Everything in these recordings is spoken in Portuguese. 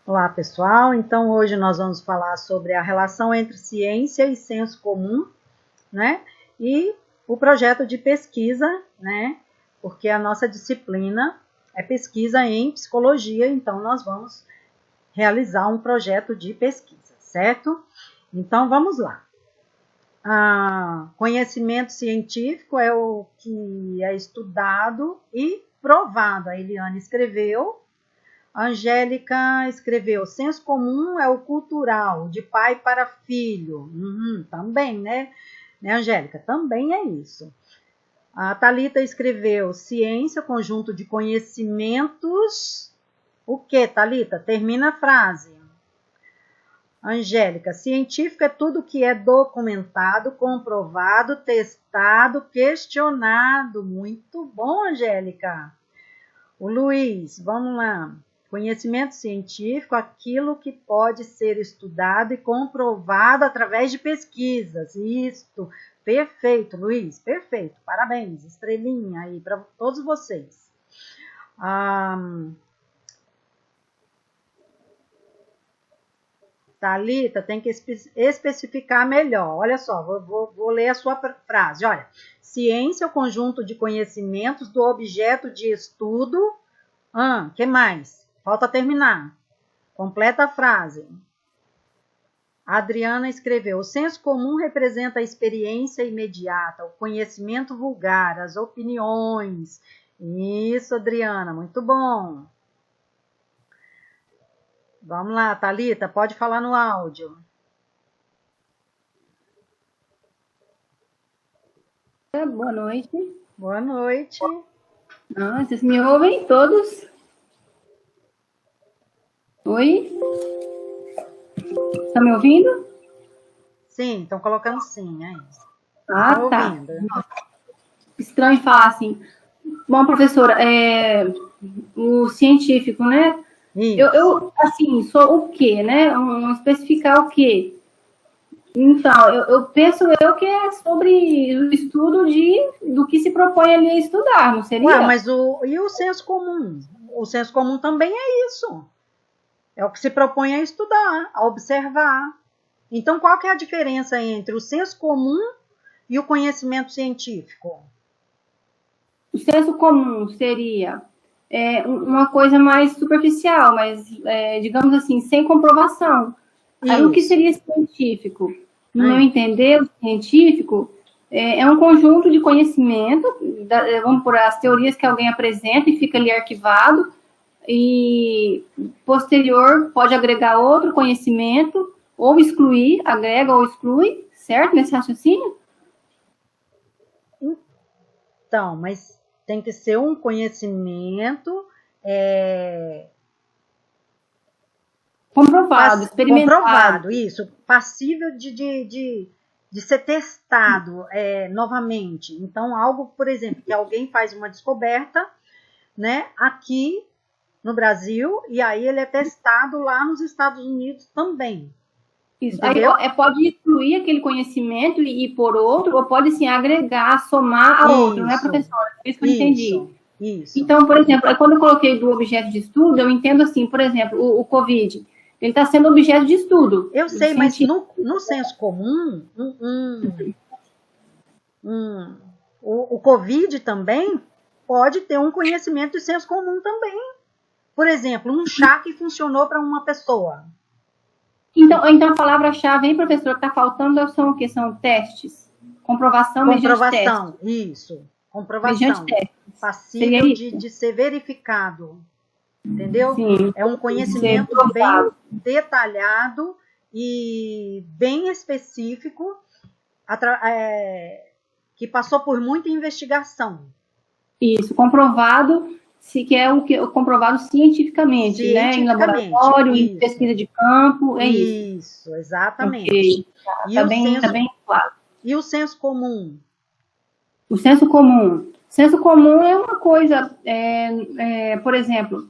Olá, pessoal. Então, hoje nós vamos falar sobre a relação entre ciência e senso comum, né? E o projeto de pesquisa, né? Porque a nossa disciplina é pesquisa em psicologia, então nós vamos realizar um projeto de pesquisa, certo? Então, vamos lá. Conhecimento científico é o que é estudado e provado. A Eliane escreveu. A Angélica escreveu, senso comum é o cultural, de pai para filho. Também, né, Angélica? Também é isso. A Thalita escreveu, ciência, conjunto de conhecimentos. O que, Thalita? Termina a frase. Angélica, científico é tudo que é documentado, comprovado, testado, questionado. Muito bom, Angélica. O Luiz, vamos lá. Conhecimento científico, aquilo que pode ser estudado e comprovado através de pesquisas. Isso, perfeito, Luiz, perfeito. Parabéns, estrelinha aí para todos vocês. Thalita, tem que especificar melhor. Olha só, vou ler a sua frase. Olha, ciência é o conjunto de conhecimentos do objeto de estudo. Que mais? Falta terminar. Completa a frase. A Adriana escreveu, o senso comum representa a experiência imediata, o conhecimento vulgar, as opiniões. Isso, Adriana, muito bom. Vamos lá, Thalita, pode falar no áudio. Boa noite. Boa noite. Vocês me ouvem todos? Oi? Tá me ouvindo? Sim, estão colocando sim, é isso. Tá. Ouvindo. Estranho falar assim. Bom, professora, o científico, né? Eu assim, sou o quê, né? Especificar o quê? Então, eu penso que é sobre o estudo do que se propõe ali a estudar, não seria? Mas e o senso comum? O senso comum também é isso. É o que se propõe a estudar, a observar. Então, qual que é a diferença entre o senso comum e o conhecimento científico? O senso comum seria uma coisa mais superficial, mas, digamos assim, sem comprovação. Aí, o que seria científico? No meu entender, o científico é um conjunto de conhecimento, vamos por as teorias que alguém apresenta e fica ali arquivado, e posterior pode agregar outro conhecimento, ou excluir, agrega ou exclui, certo? Nesse raciocínio? Então, mas tem que ser um conhecimento comprovado, experimentado. Comprovado, isso, passível de ser testado novamente. Então, algo, por exemplo, que alguém faz uma descoberta, né, aqui no Brasil, e aí ele é testado lá nos Estados Unidos também. Isso. Aí pode excluir aquele conhecimento e ir por outro, ou pode sim agregar, somar a outro, não é, professora? É isso que eu entendi. Isso. Então, por exemplo, quando eu coloquei do objeto de estudo, eu entendo assim, por exemplo, o Covid, ele está sendo objeto de estudo. Eu sei, mas no senso comum, o Covid também pode ter um conhecimento de senso comum também. Por exemplo, um chá que funcionou para uma pessoa. Então a palavra-chave, hein, professor, que está faltando são o quê? São testes? Comprovação mediante testes. Isso. Comprovação. Mediante testes. Passível de ser verificado. Entendeu? Sim. É um conhecimento bem detalhado e bem específico, que passou por muita investigação. Isso, comprovado, que é o comprovado cientificamente, né? Em laboratório, em pesquisa de campo, é isso. Isso, exatamente. Okay. Tá bem claro. E o senso comum? O senso comum. Senso comum é uma coisa, por exemplo,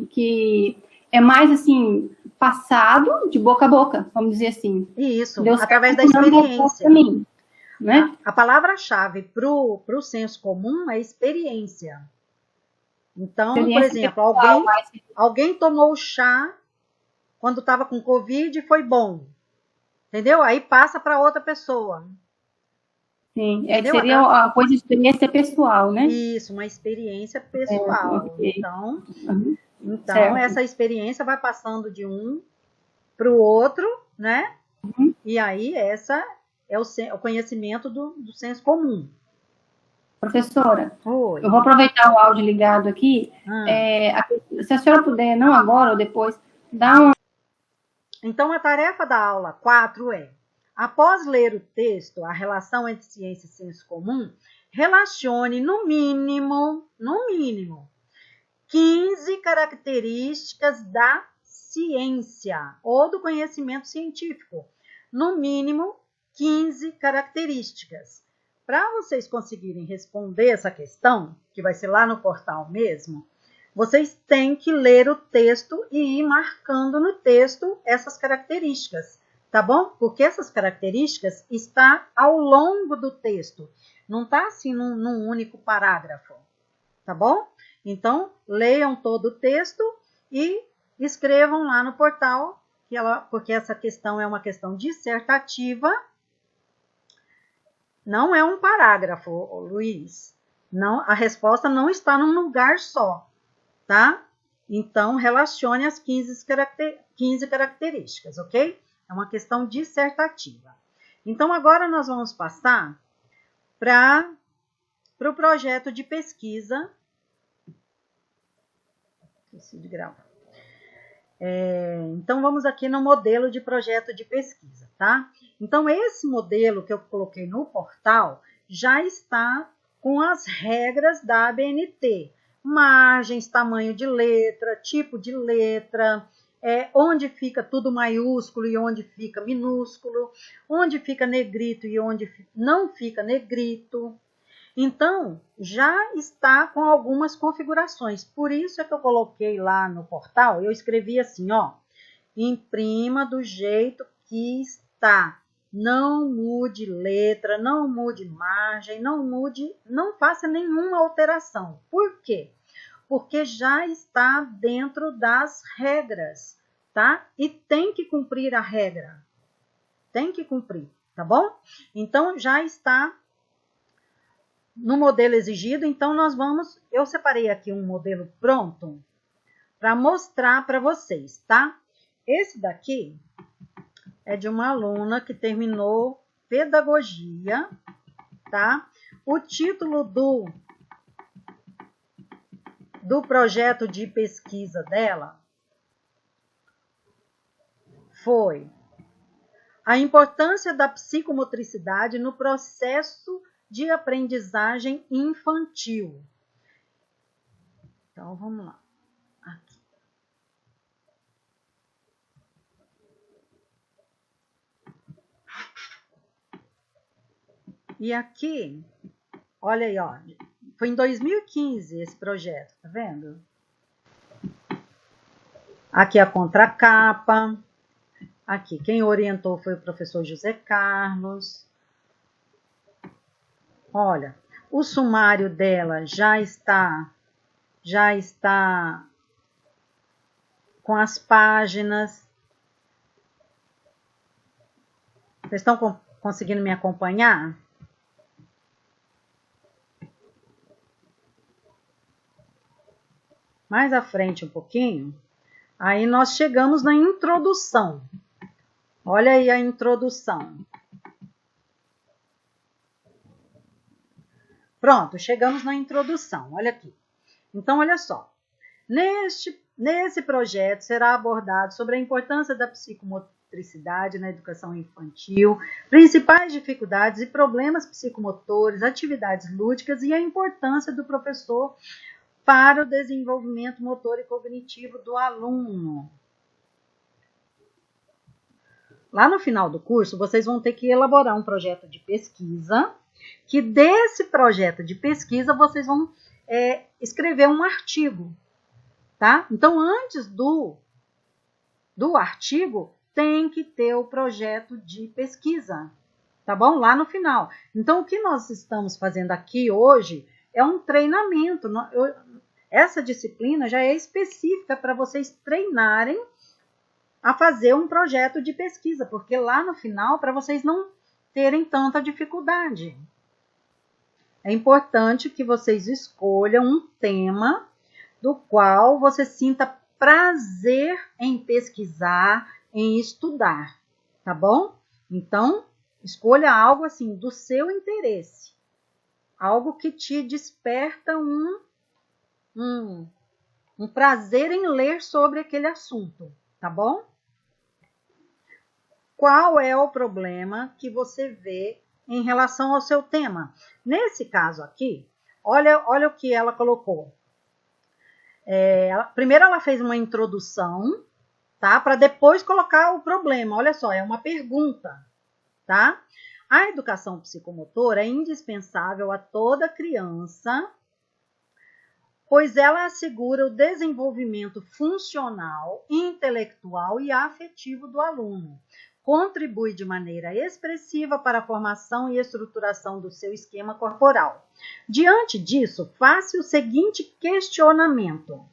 que é mais assim, passado de boca a boca, vamos dizer assim. Isso, através da experiência. Mim, né? A palavra-chave para o senso comum é experiência. Então, por exemplo, alguém tomou chá quando estava com Covid foi bom. Entendeu? Aí passa para outra pessoa. Sim, seria a coisa de experiência pessoal, né? Isso, uma experiência pessoal. Okay. Então essa experiência vai passando de um para o outro, né? E aí essa é o conhecimento do senso comum. Professora, Oi. Eu vou aproveitar o áudio ligado aqui. Se a senhora puder, não agora ou depois, dar uma... Então, a tarefa da aula 4 é: após ler o texto, a relação entre ciência e senso comum, relacione no mínimo, 15 características da ciência ou do conhecimento científico. No mínimo, 15 características. Para vocês conseguirem responder essa questão, que vai ser lá no portal mesmo, vocês têm que ler o texto e ir marcando no texto essas características, tá bom? Porque essas características estão ao longo do texto, não está assim num único parágrafo, tá bom? Então, leiam todo o texto e escrevam lá no portal, porque essa questão é uma questão dissertativa, não é um parágrafo, Luiz. Não, a resposta não está num lugar só, tá? Então, relacione as 15 características, ok? É uma questão dissertativa. Então, agora nós vamos passar para o projeto de pesquisa. Esqueci de gravar. Então, vamos aqui no modelo de projeto de pesquisa, tá? Então, esse modelo que eu coloquei no portal já está com as regras da ABNT. Margens, tamanho de letra, tipo de letra, onde fica tudo maiúsculo e onde fica minúsculo, onde fica negrito e onde não fica negrito. Então, já está com algumas configurações. Por isso é que eu coloquei lá no portal, eu escrevi assim, ó, imprima do jeito que está. Não mude letra, não mude margem, não faça nenhuma alteração. Por quê? Porque já está dentro das regras, tá? E tem que cumprir a regra. Tem que cumprir, tá bom? Então, já está no modelo exigido. Então, eu separei aqui um modelo pronto para mostrar para vocês, tá? Esse daqui é de uma aluna que terminou pedagogia, tá? O título do projeto de pesquisa dela foi a importância da psicomotricidade no processo de aprendizagem infantil. Então, vamos lá. Aqui. E aqui, olha aí, ó, foi em 2015 esse projeto, tá vendo? Aqui a contracapa. Aqui, quem orientou foi o professor José Carlos. Olha, o sumário dela já está com as páginas. Vocês estão conseguindo me acompanhar? Mais à frente um pouquinho, aí nós chegamos na introdução. Olha aí a introdução. Pronto, chegamos na introdução, olha aqui. Então, olha só. Nesse projeto será abordado sobre a importância da psicomotricidade na educação infantil, principais dificuldades e problemas psicomotores, atividades lúdicas e a importância do professor para o desenvolvimento motor e cognitivo do aluno. Lá no final do curso, vocês vão ter que elaborar um projeto de pesquisa, que desse projeto de pesquisa vocês vão escrever um artigo, tá? Então, antes do artigo, tem que ter o projeto de pesquisa, tá bom? Lá no final. Então, o que nós estamos fazendo aqui hoje é um treinamento. Essa disciplina já é específica para vocês treinarem a fazer um projeto de pesquisa, porque lá no final, para vocês não terem tanta dificuldade. É importante que vocês escolham um tema do qual você sinta prazer em pesquisar, em estudar, tá bom? Então, escolha algo assim do seu interesse, algo que te desperta um prazer em ler sobre aquele assunto, tá bom? Qual é o problema que você vê em relação ao seu tema? Nesse caso aqui, olha o que ela colocou. Primeiro ela fez uma introdução, tá? Para depois colocar o problema. Olha só, é uma pergunta, tá? A educação psicomotora é indispensável a toda criança, pois ela assegura o desenvolvimento funcional, intelectual e afetivo do aluno. Contribui de maneira expressiva para a formação e estruturação do seu esquema corporal. Diante disso, faça o seguinte questionamento: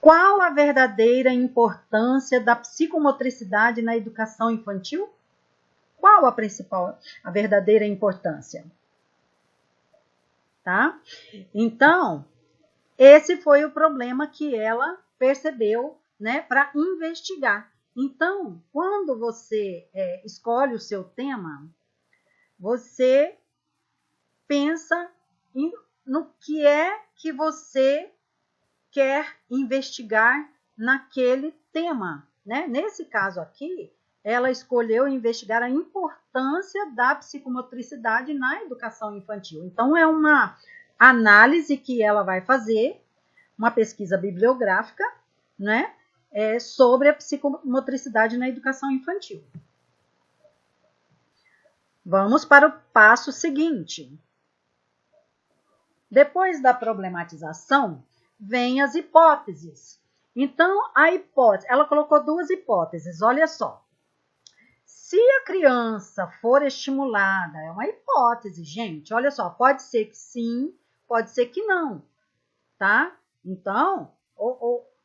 qual a verdadeira importância da psicomotricidade na educação infantil? Qual a verdadeira importância? Tá? Então, esse foi o problema que ela percebeu, né, para investigar. Então, quando você escolhe o seu tema, você pensa no que é que você quer investigar naquele tema, né? Nesse caso aqui, ela escolheu investigar a importância da psicomotricidade na educação infantil. Então, é uma análise que ela vai fazer, uma pesquisa bibliográfica, né? Sobre a psicomotricidade na educação infantil. Vamos para o passo seguinte. Depois da problematização, vem as hipóteses. Então, a hipótese, ela colocou duas hipóteses, olha só. Se a criança for estimulada, é uma hipótese, gente, olha só, pode ser que sim, pode ser que não, tá? Então,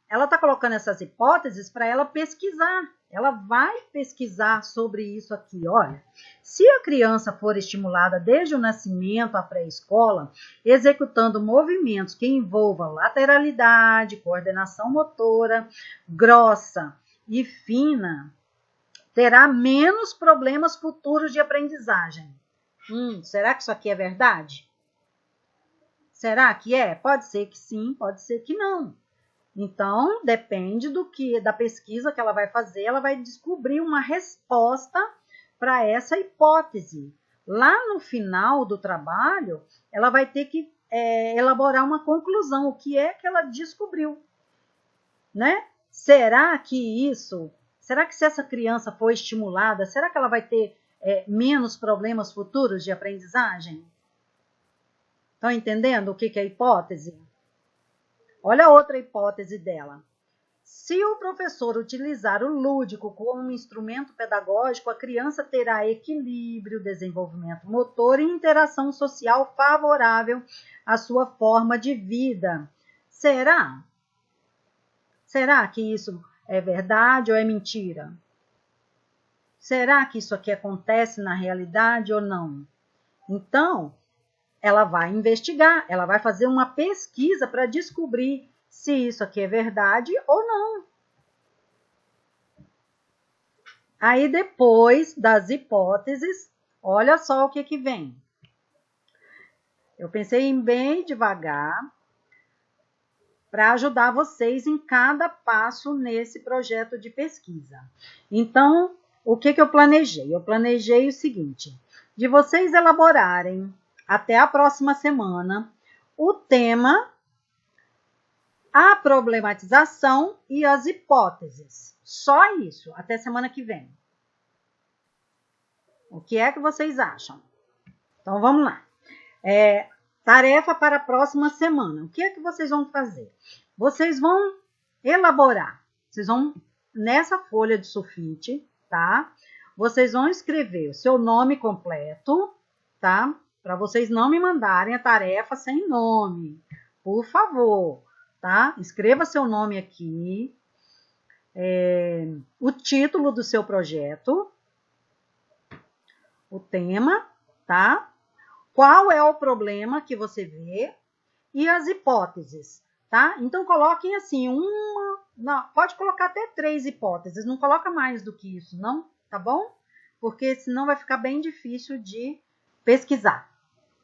ela está colocando essas hipóteses para ela pesquisar. Ela vai pesquisar sobre isso aqui, olha. Se a criança for estimulada desde o nascimento à pré-escola, executando movimentos que envolvam lateralidade, coordenação motora, grossa e fina, terá menos problemas futuros de aprendizagem. Será que isso aqui é verdade? Será que é? Pode ser que sim, pode ser que não. Então, depende da pesquisa que ela vai fazer, ela vai descobrir uma resposta para essa hipótese. Lá no final do trabalho, ela vai ter que elaborar uma conclusão, o que é que ela descobriu, né? Será que se essa criança for estimulada, será que ela vai ter menos problemas futuros de aprendizagem? Estão entendendo o que é hipótese? Olha a outra hipótese dela. Se o professor utilizar o lúdico como um instrumento pedagógico, a criança terá equilíbrio, desenvolvimento motor e interação social favorável à sua forma de vida. Será? Será que isso é verdade ou é mentira? Será que isso aqui acontece na realidade ou não? Então, ela vai investigar, ela vai fazer uma pesquisa para descobrir se isso aqui é verdade ou não. Aí, depois das hipóteses, olha só o que vem. Eu pensei em bem devagar para ajudar vocês em cada passo nesse projeto de pesquisa. Então, o que eu planejei? Eu planejei o seguinte, de vocês elaborarem até a próxima semana o tema, a problematização e as hipóteses. Só isso, até semana que vem. O que é que vocês acham? Então, vamos lá. Tarefa para a próxima semana. O que é que vocês vão fazer? Vocês vão elaborar. Vocês vão, nessa folha de sulfite, tá? Vocês vão escrever o seu nome completo, tá? Para vocês não me mandarem a tarefa sem nome. Por favor, tá? Escreva seu nome aqui. o título do seu projeto, o tema, tá? Qual é o problema que você vê e as hipóteses, tá? Então, coloquem assim, pode colocar até 3 hipóteses, não coloca mais do que isso, não, tá bom? Porque senão vai ficar bem difícil de pesquisar,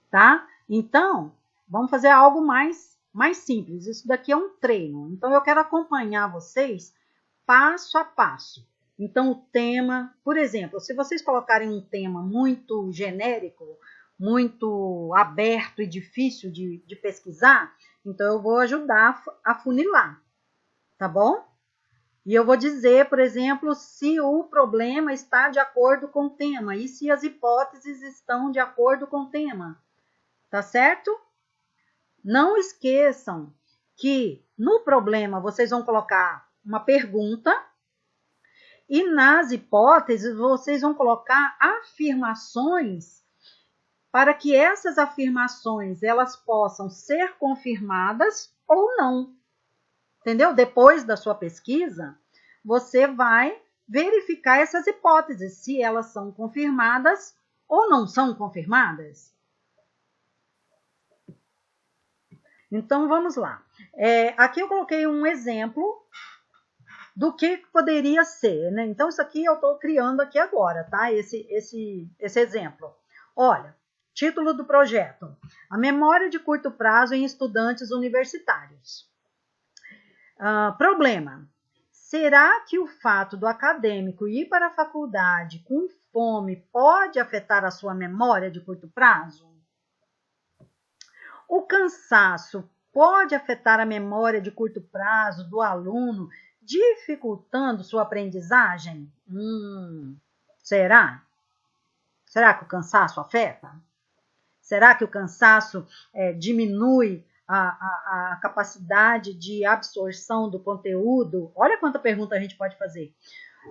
tá? Então, vamos fazer algo mais simples. Isso daqui é um treino. Então, eu quero acompanhar vocês passo a passo. Então, o tema, por exemplo, se vocês colocarem um tema muito genérico, muito aberto e difícil de pesquisar, então eu vou ajudar a funilar, tá bom? E eu vou dizer, por exemplo, se o problema está de acordo com o tema e se as hipóteses estão de acordo com o tema, tá certo? Não esqueçam que no problema vocês vão colocar uma pergunta e nas hipóteses vocês vão colocar afirmações para que essas afirmações elas possam ser confirmadas ou não. Entendeu? Depois da sua pesquisa, você vai verificar essas hipóteses, se elas são confirmadas ou não são confirmadas. Então, vamos lá. Aqui eu coloquei um exemplo do que poderia ser, né? Então, isso aqui eu estou criando aqui agora, tá? Esse exemplo. Olha, título do projeto: A memória de curto prazo em estudantes universitários. Problema: será que o fato do acadêmico ir para a faculdade com fome pode afetar a sua memória de curto prazo? O cansaço pode afetar a memória de curto prazo do aluno, dificultando sua aprendizagem? Será? Será que o cansaço afeta? Será que o cansaço diminui a capacidade de absorção do conteúdo? Olha quanta pergunta a gente pode fazer.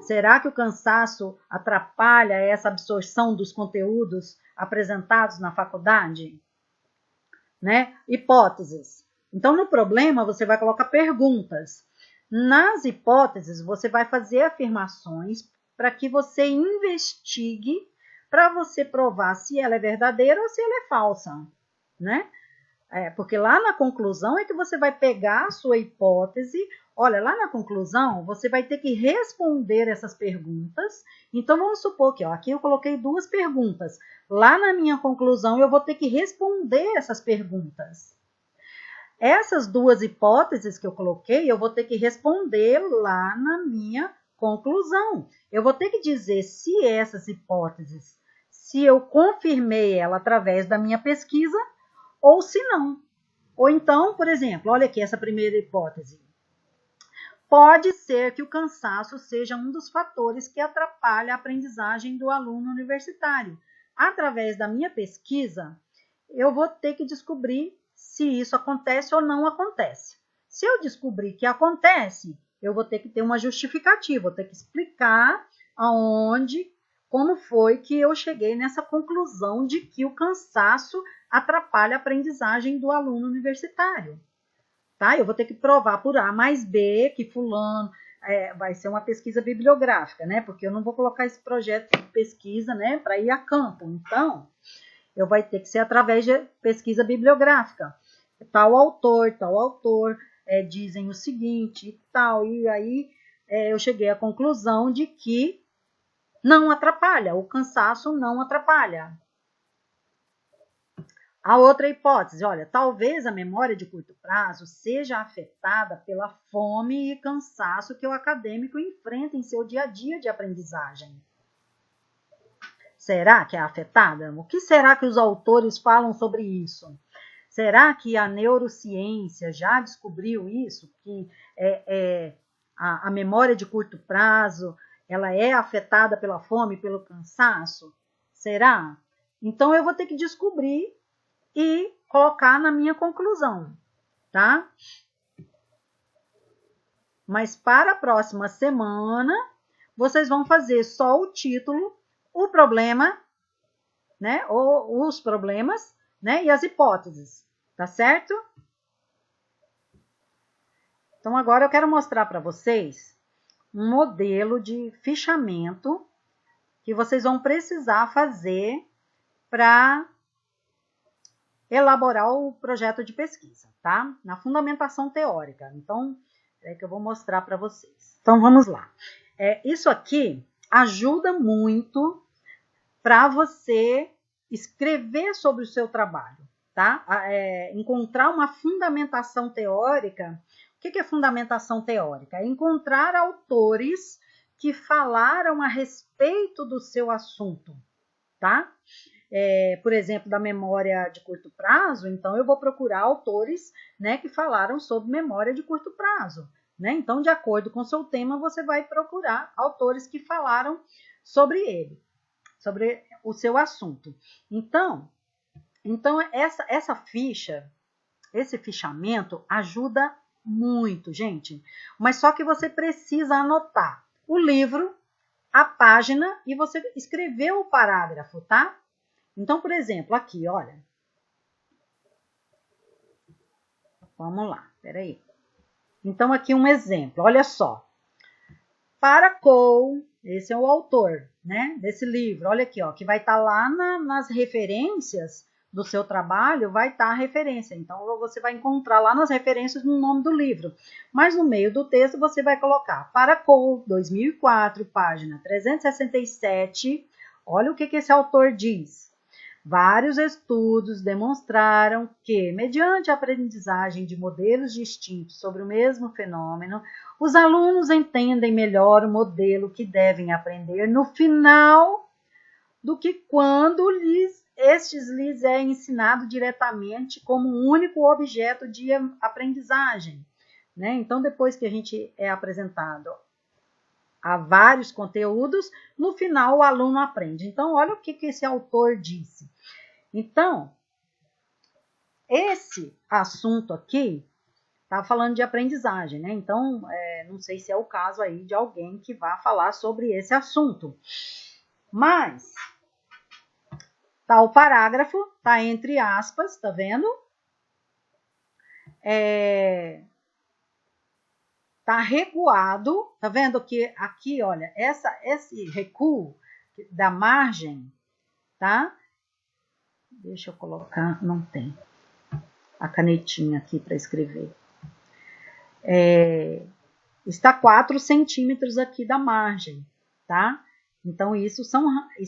Será que o cansaço atrapalha essa absorção dos conteúdos apresentados na faculdade? Né? Hipóteses. Então, no problema, você vai colocar perguntas. Nas hipóteses, você vai fazer afirmações para que você investigue, para você provar se ela é verdadeira ou se ela é falsa, né? Porque lá na conclusão é que você vai pegar a sua hipótese. Olha, lá na conclusão, você vai ter que responder essas perguntas. Então, vamos supor que, aqui eu coloquei 2 perguntas. Lá na minha conclusão, eu vou ter que responder essas perguntas. Essas 2 hipóteses que eu coloquei, eu vou ter que responder lá na minha conclusão. Eu vou ter que dizer se essas hipóteses, se eu confirmei ela através da minha pesquisa, ou se não. Ou então, por exemplo, olha aqui essa primeira hipótese. Pode ser que o cansaço seja um dos fatores que atrapalha a aprendizagem do aluno universitário. Através da minha pesquisa, eu vou ter que descobrir se isso acontece ou não acontece. Se eu descobrir que acontece, eu vou ter que ter uma justificativa, vou ter que explicar como foi que eu cheguei nessa conclusão de que o cansaço atrapalha a aprendizagem do aluno universitário. Tá? Eu vou ter que provar por A mais B que fulano, vai ser uma pesquisa bibliográfica, né? Porque eu não vou colocar esse projeto de pesquisa, né, para ir a campo. Então, eu vai ter que ser através de pesquisa bibliográfica. Tal autor, dizem o seguinte e tal. E aí eu cheguei à conclusão de que não atrapalha, o cansaço não atrapalha. A outra hipótese, olha, talvez a memória de curto prazo seja afetada pela fome e cansaço que o acadêmico enfrenta em seu dia a dia de aprendizagem. Será que é afetada? O que será que os autores falam sobre isso? Será que a neurociência já descobriu isso? Que a memória de curto prazo ela é afetada pela fome, pelo cansaço? Será? Então, eu vou ter que descobrir e colocar na minha conclusão, tá? Mas para a próxima semana, vocês vão fazer só o título, o problema, né? Ou os problemas, né? E as hipóteses, tá certo? Então, agora eu quero mostrar para vocês um modelo de fichamento que vocês vão precisar fazer para elaborar o projeto de pesquisa, tá? Na fundamentação teórica. Então, é que eu vou mostrar para vocês. Então, vamos lá. Isso aqui ajuda muito para você escrever sobre o seu trabalho, tá? Encontrar uma fundamentação teórica. O que é fundamentação teórica? É encontrar autores que falaram a respeito do seu assunto, tá? Por exemplo, da memória de curto prazo, então eu vou procurar autores, né, que falaram sobre memória de curto prazo, né? Então, de acordo com o seu tema, você vai procurar autores que falaram sobre ele, sobre o seu assunto. Então essa ficha, esse fichamento ajuda muito, gente. Mas só que você precisa anotar o livro, a página e você escrever o parágrafo, tá? Então, por exemplo, aqui, olha. Vamos lá, peraí. Então, aqui um exemplo, olha só. Parakou, esse é o autor, né, desse livro. Olha aqui, ó, que vai estar lá nas referências do seu trabalho, vai estar a referência. Então, você vai encontrar lá nas referências no nome do livro. Mas no meio do texto, você vai colocar Parakou, 2004, página 367. Olha o que esse autor diz. Vários estudos demonstraram que, mediante a aprendizagem de modelos distintos sobre o mesmo fenômeno, os alunos entendem melhor o modelo que devem aprender no final do que quando lhes é ensinado diretamente como um único objeto de aprendizagem, né? Então, depois que a gente é apresentado a vários conteúdos, no final o aluno aprende. Então, olha o que esse autor disse. Então, esse assunto aqui está falando de aprendizagem, né? Então, não sei se é o caso aí de alguém que vá falar sobre esse assunto. Mas, tá o parágrafo, tá entre aspas, tá vendo? Tá recuado, tá vendo que aqui, olha, esse recuo da margem, tá? Deixa eu colocar, não tem a canetinha aqui para escrever. Está 4 centímetros aqui da margem, tá? Então, isso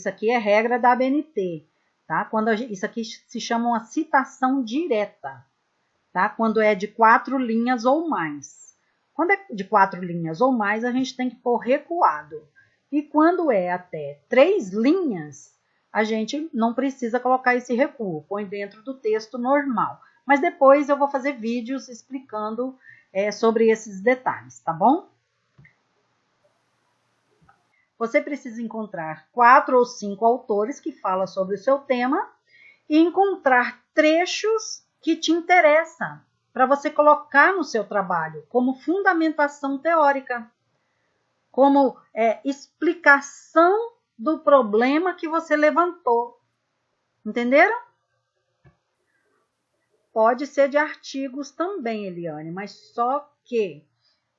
aqui é regra da ABNT, tá? Isso aqui se chama uma citação direta, tá? Quando é de 4 linhas ou mais. Quando é de 4 linhas ou mais, a gente tem que pôr recuado. E quando é até 3 linhas, a gente não precisa colocar esse recuo, põe dentro do texto normal. Mas depois eu vou fazer vídeos explicando sobre esses detalhes, tá bom? Você precisa encontrar 4 ou 5 autores que falam sobre o seu tema e encontrar trechos que te interessam para você colocar no seu trabalho como fundamentação teórica, como explicação do problema que você levantou. Entenderam? Pode ser de artigos também, Eliane, mas só que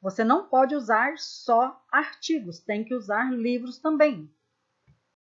você não pode usar só artigos, tem que usar livros também,